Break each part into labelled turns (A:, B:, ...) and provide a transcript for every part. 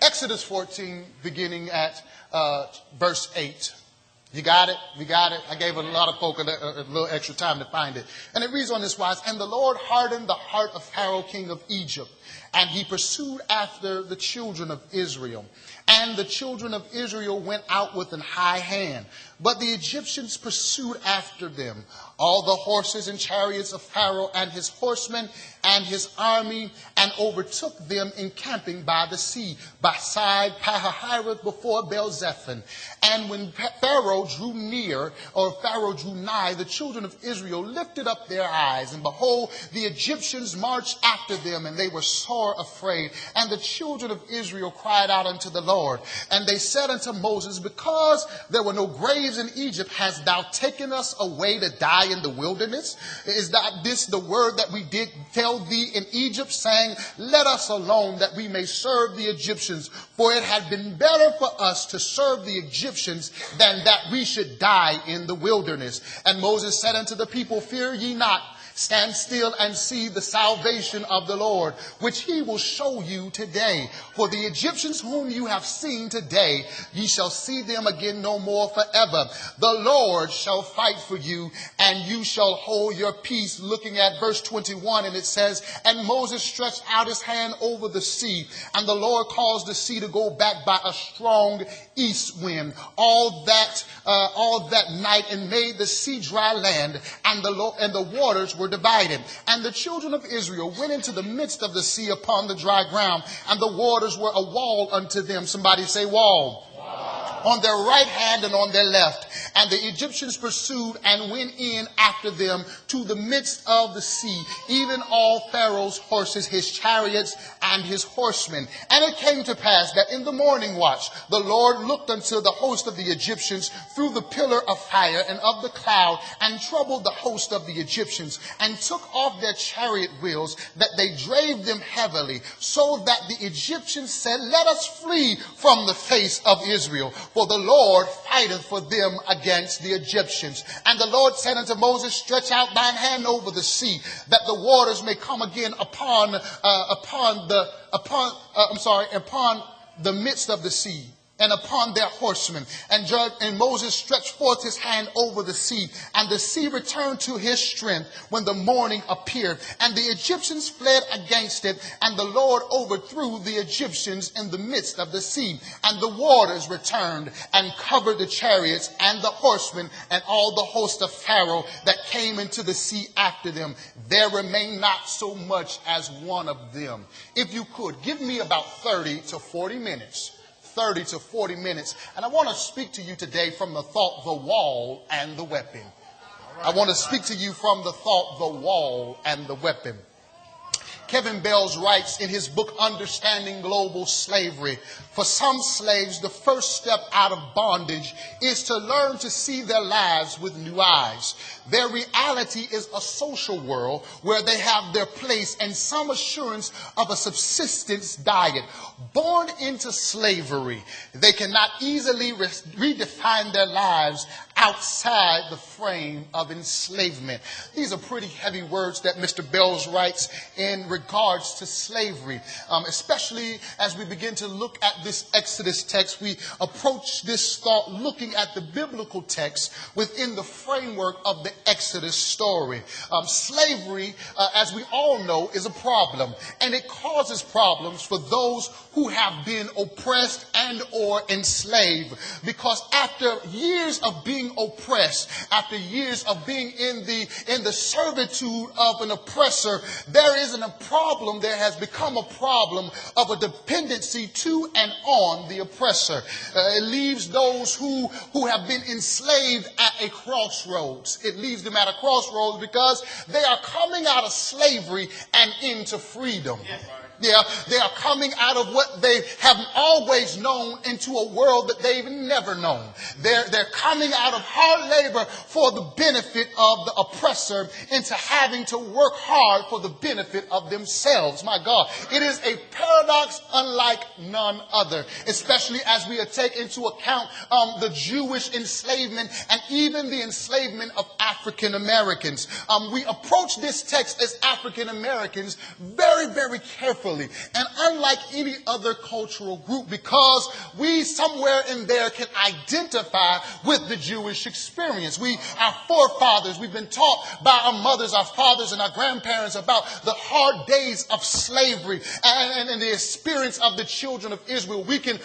A: Exodus 14, beginning at verse 8. You got it? We got it? I gave a lot of folk a little extra time to find it. And it reads on this wise, and the Lord hardened the heart of Pharaoh, king of Egypt, and he pursued after the children of Israel. And the children of Israel went out with an high hand. But the Egyptians pursued after them, all the horses and chariots of Pharaoh and his horsemen and his army, and overtook them encamping by the sea, beside Pi-hahiroth before Baal-zephon. And when Pharaoh drew nigh, the children of Israel lifted up their eyes, and behold, the Egyptians marched after them, and they were sore afraid. And the children of Israel cried out unto the Lord. And they said unto Moses, because there were no graves in Egypt, hast thou taken us away to die in the wilderness? Is not this the word that we did tell thee in Egypt, saying, let us alone, that we may serve the Egyptians? For it had been better for us to serve the Egyptians than that we should die in the wilderness. And Moses said unto the people, fear ye not. Stand still and see the salvation of the Lord, which he will show you today. For the Egyptians whom you have seen today, ye shall see them again no more forever. The Lord shall fight for you, and you shall hold your peace. Looking at verse 21, and it says, and Moses stretched out his hand over the sea, and the Lord caused the sea to go back by a strong east wind all that night, and made the sea dry land, and the waters were divided. And the children of Israel went into the midst of the sea upon the dry ground, and the waters were a wall unto them. Somebody say wall. On their right hand and on their left. And the Egyptians pursued and went in after them to the midst of the sea, even all Pharaoh's horses, his chariots, and his horsemen. And it came to pass that in the morning watch, the Lord looked unto the host of the Egyptians through the pillar of fire and of the cloud, and troubled the host of the Egyptians, and took off their chariot wheels, that they drave them heavily, so that the Egyptians said, let us flee from the face of Israel. For the Lord fighteth for them against the Egyptians. And the Lord said unto Moses, stretch out thine hand over the sea, that the waters may come again upon the midst of the sea, and upon their horsemen. And Moses stretched forth his hand over the sea, and the sea returned to his strength when the morning appeared. And the Egyptians fled against it, and the Lord overthrew the Egyptians in the midst of the sea. And the waters returned and covered the chariots and the horsemen and all the host of Pharaoh that came into the sea after them. There remained not so much as one of them. If you could, give me about 30 to 40 minutes. 30 to 40 minutes. And I want to speak to you today from the thought, the wall and the weapon. I want to speak to you from the thought, the wall and the weapon. Kevin Bells writes in his book, Understanding Global Slavery, for some slaves, the first step out of bondage is to learn to see their lives with new eyes. Their reality is a social world where they have their place and some assurance of a subsistence diet. Born into slavery, they cannot easily redefine their lives outside the frame of enslavement. These are pretty heavy words that Mr. Bells writes in regards to slavery, especially as we begin to look at this Exodus text. We approach this thought looking at the biblical text within the framework of the Exodus story. Slavery, as we all know, is a problem, and it causes problems for those who have been oppressed and or enslaved, because after years of being oppressed, after years of being in the servitude of an oppressor, there has become a problem of a dependency to and on the oppressor. It leaves those who have been enslaved at a crossroads. It leaves them at a crossroads because they are coming out of slavery and into freedom. Yes. Yeah, they are coming out of what they have always known into a world that they've never known. They're coming out of hard labor for the benefit of the oppressor into having to work hard for the benefit of themselves. My God, it is a paradox unlike none other, especially as we take into account the Jewish enslavement and even the enslavement of African Americans. We approach this text as African Americans very, very carefully. culturally and unlike any other cultural group because we somewhere in there can identify with the Jewish experience. Our forefathers, we've been taught by our mothers, our fathers, and our grandparents about the hard days of slavery and the experience of the children of Israel. We can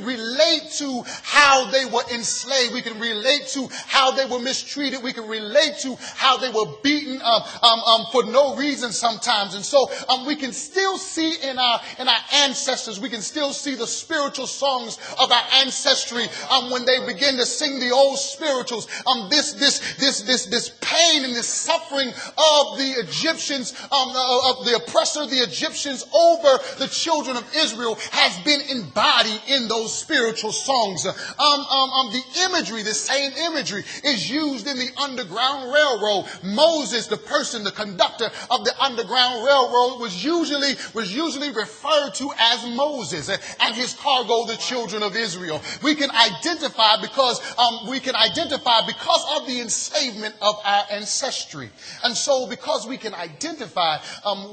A: relate to how they were enslaved. We can relate to how they were mistreated. We can relate to how they were beaten for no reason sometimes. And so we can still see in our ancestors, we can still see the spiritual songs of our ancestry when they begin to sing the old spirituals. This pain and this suffering of the Egyptians, of the oppressor, the Egyptians over the children of Israel has been embodied in those spiritual songs. The imagery, the same imagery is used in the Underground Railroad. Moses, the person, the conductor of the Underground Railroad was usually referred to as Moses and his cargo, the children of Israel. We can identify because of the enslavement of our ancestry. And so because we can identify,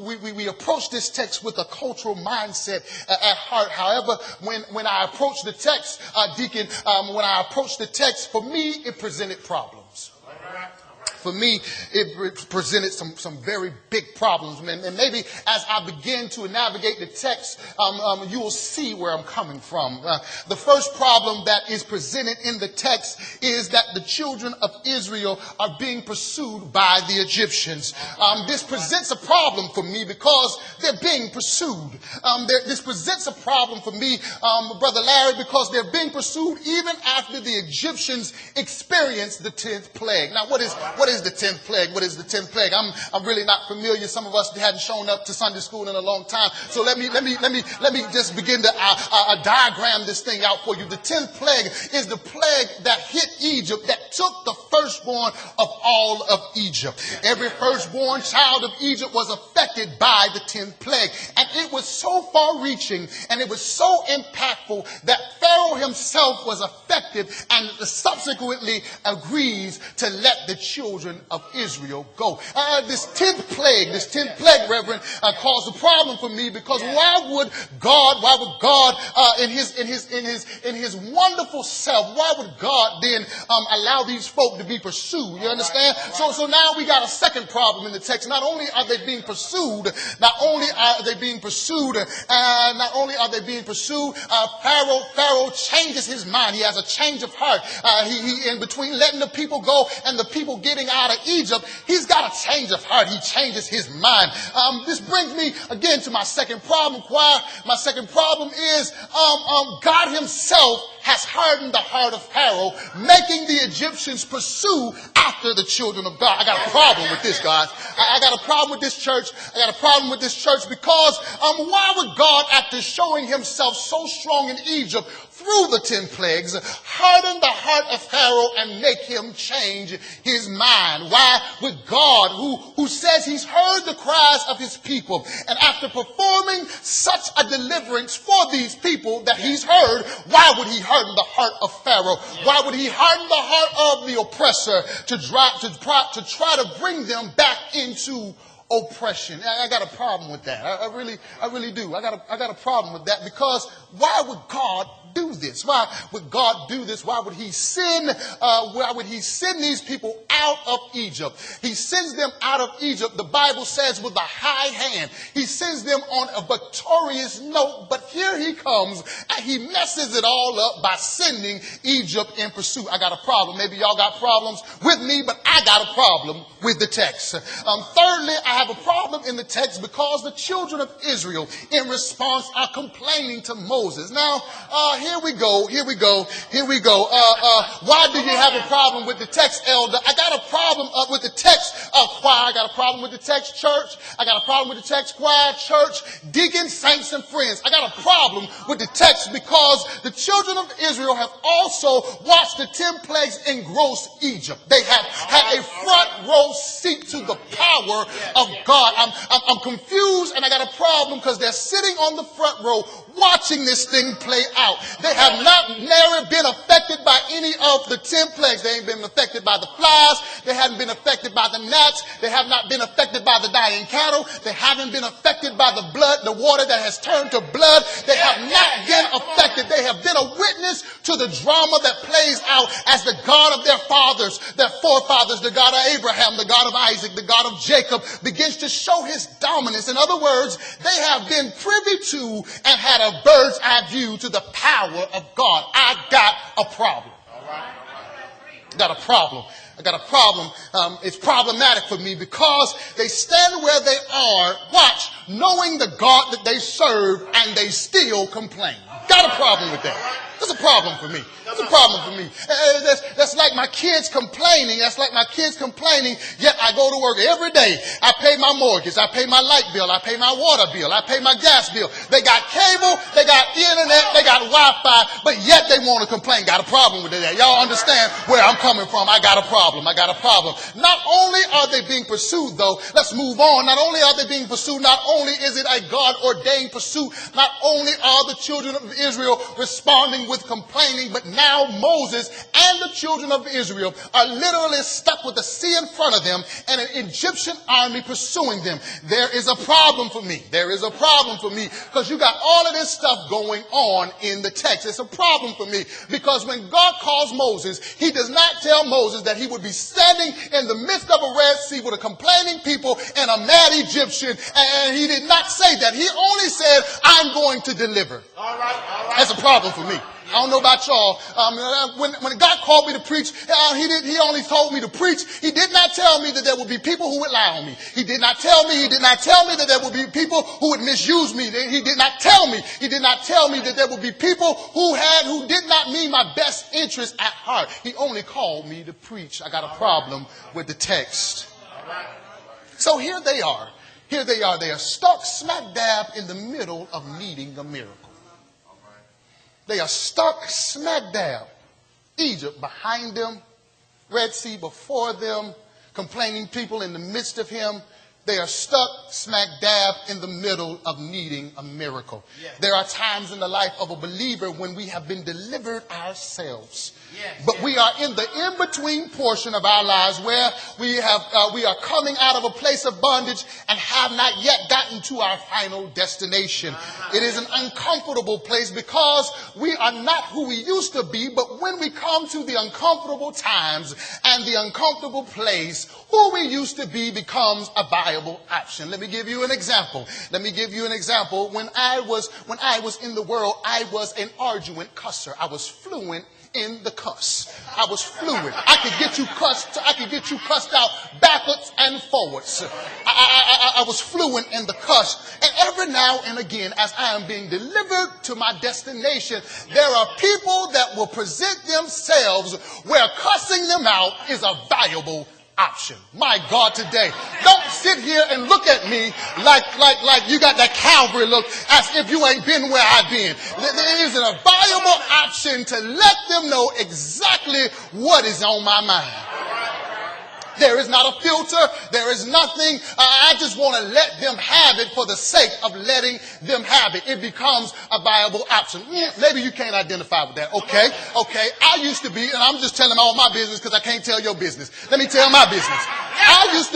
A: we approach this text with a cultural mindset at heart. However, when I approach the text, Deacon, when I approach the text, for me, it presented problems. For me, it presented some very big problems. And maybe as I begin to navigate the text, you will see where I'm coming from. The first problem that is presented in the text is that the children of Israel are being pursued by the Egyptians. This presents a problem for me because they're being pursued. This presents a problem for me, Brother Larry, because they're being pursued even after the Egyptians experienced the 10th plague. Now, what is the 10th plague? What is the 10th plague? I'm really not familiar. Some of us hadn't shown up to Sunday school in a long time. So let me just begin to diagram this thing out for you. The 10th plague is the plague that hit Egypt, that took the firstborn of all of Egypt. Every firstborn child of Egypt was affected by the 10th plague. And it was so far reaching and it was so impactful that Pharaoh himself was affected and subsequently agrees to let the children of Israel go. This 10th plague, Reverend, caused a problem for me because why would God in his wonderful self, why would God then allow these folk to be pursued? You understand? So now we got a second problem in the text. Not only are they being pursued, Pharaoh changes his mind. He has a change of heart. He in between letting the people go and the people getting out of Egypt, he's got a change of heart. He changes his mind. This brings me again to my second problem, choir. My second problem is God himself has hardened the heart of Pharaoh, making the Egyptians pursue after the children of God. I got a problem with this, guys. I got a problem with this church. Because why would God, after showing himself so strong in Egypt through the 10 plagues, harden the heart of Pharaoh and make him change his mind? Why would God, who says he's heard the cries of his people, and after performing such a deliverance for these people that he's heard, why would he harden the heart of Pharaoh? Why would he harden the heart of the oppressor to try to bring them back into oppression? I got a problem with that. I really do. I got a problem with that because why would God do this? Why would God do this? Why would he send these people out of Egypt? He sends them out of Egypt, the Bible says, with a high hand. He sends them on a victorious note, but here he comes and he messes it all up by sending Egypt in pursuit. I got a problem. Maybe y'all got problems with me, but I got a problem with the text. Thirdly, I have a problem in the text because the children of Israel in response are complaining to Moses. Now, here we go. Why do you have a problem with the text, elder? I got a problem with the text, choir. I got a problem with the text, church. I got a problem with the text, choir, church, deacons, saints, and friends. I got a problem with the text because the children of Israel have also watched the 10 plagues engross Egypt. They have had a front row seat to the power of of God. I'm confused, and I got a problem because they're sitting on the front row watching this thing play out. They have never been affected by any of the 10 plagues. They ain't been affected by the flies. They haven't been affected by the gnats. They have not been affected by the dying cattle. They haven't been affected by the blood, the water that has turned to blood. They have not been affected. They have been a witness to the drama that plays out as the God of their fathers, their forefathers, the God of Abraham, the God of Isaac, the God of Jacob, begins to show his dominance. In other words, they have been privy to and had a bird's eye view to the power of God. I got a problem. Got a problem. I got a problem. It's problematic for me because they stand where they are, watch, knowing the God that they serve, and they still complain. Got a problem with that. That's a problem for me. That's a problem for me. That's like my kids complaining. That's like my kids complaining, yet I go to work every day. I pay my mortgage. I pay my light bill. I pay my water bill. I pay my gas bill. They got cable. They got internet. They got Wi-Fi, but yet they want to complain. Got a problem with that. Y'all understand where I'm coming from. I got a problem. I got a problem. Not only are they being pursued, though, let's move on. Not only are they being pursued, not only is it a God-ordained pursuit, not only are the children of Israel responding with complaining, but now Moses and the children of Israel are literally stuck with the sea in front of them and an Egyptian army pursuing them. There is a problem for me. There is a problem for me because you got all of this stuff going on in the text. It's a problem for me because when God calls Moses, he does not tell Moses that he would be standing in the midst of a Red Sea with a complaining people and a mad Egyptian. And he did not say that. He only said, I'm going to deliver. All right. That's a problem for me. I don't know about y'all. When God called me to preach, he only told me to preach. He did not tell me that there would be people who would lie on me. He did not tell me that there would be people who would misuse me. He did not tell me that there would be people who did not mean my best interest at heart. He only called me to preach. I got a problem with the text. So here they are. They are stuck smack dab in the middle of needing a miracle. They are stuck smack dab. Egypt behind them, Red Sea before them, complaining people in the midst of him. They are stuck smack dab in the middle of needing a miracle. Yes. There are times in the life of a believer when we have been delivered ourselves. Yes. But we are in the in-between portion of our lives where we are coming out of a place of bondage and have not yet gotten to our final destination. It is an uncomfortable place because we are not who we used to be, but when we come to the uncomfortable times and the uncomfortable place, who we used to be becomes a viable option. Let me give you an example. When I was in the world, I was an arduous cusser. I was fluent in the cuss. I was fluent. I could get you cussed out backwards and forwards. I was fluent in the cuss. And every now and again, as I am being delivered to my destination, there are people that will present themselves where cussing them out is a viable option. My God, today, don't sit here and look at me like you got that Calvary look as if you ain't been where I've been. There is a viable option to let them know exactly what is on my mind. There is not a filter. There is nothing. I just want to let them have it for the sake of letting them have it. It becomes a viable option. Maybe you can't identify with that. Okay. I used to be, and I'm just telling all my business because I can't tell your business. Let me tell my business. I used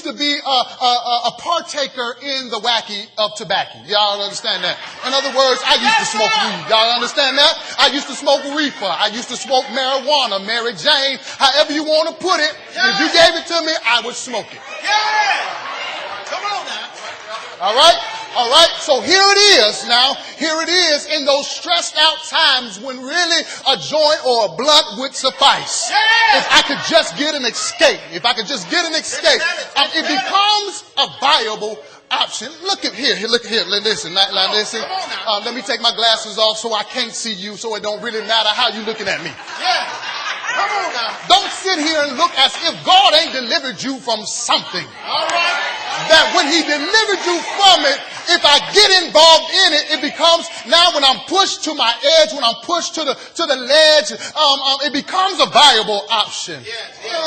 A: to be a partaker in the wacky of tobacco. Y'all understand that? In other words, I used to smoke weed. Y'all understand that? I used to smoke reefer. I used to smoke marijuana, Mary Jane, however you want to put it. If you gave it to me, I would smoke it.
B: Yeah! Come on now.
A: All right. So here it is now. Here it is in those stressed out times when really a joint or a blunt would suffice.
B: Yeah!
A: If I could just get an escape. It becomes a viable option. Look here. Listen. Let me take my glasses off so I can't see you, so it don't really matter how you looking at me.
B: Yeah. Come on now.
A: Don't sit here and look as if God ain't delivered you from something.
B: All right.
A: that when he delivered you from it, if I get involved in it, it becomes, now when I'm pushed to my edge, when I'm pushed to the ledge, it becomes a viable option.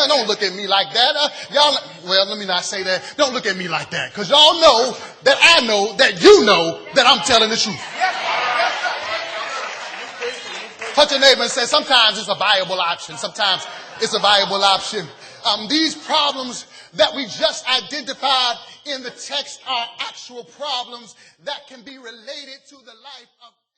A: Don't look at me like that. Y'all, well, let me not say that. Don't look at me like that. Because y'all know that I know that you know that I'm telling the truth. Touch your neighbor and say, sometimes it's a viable option. Sometimes it's a viable option. These problems that we just identified in the text are actual problems that can be related to the life of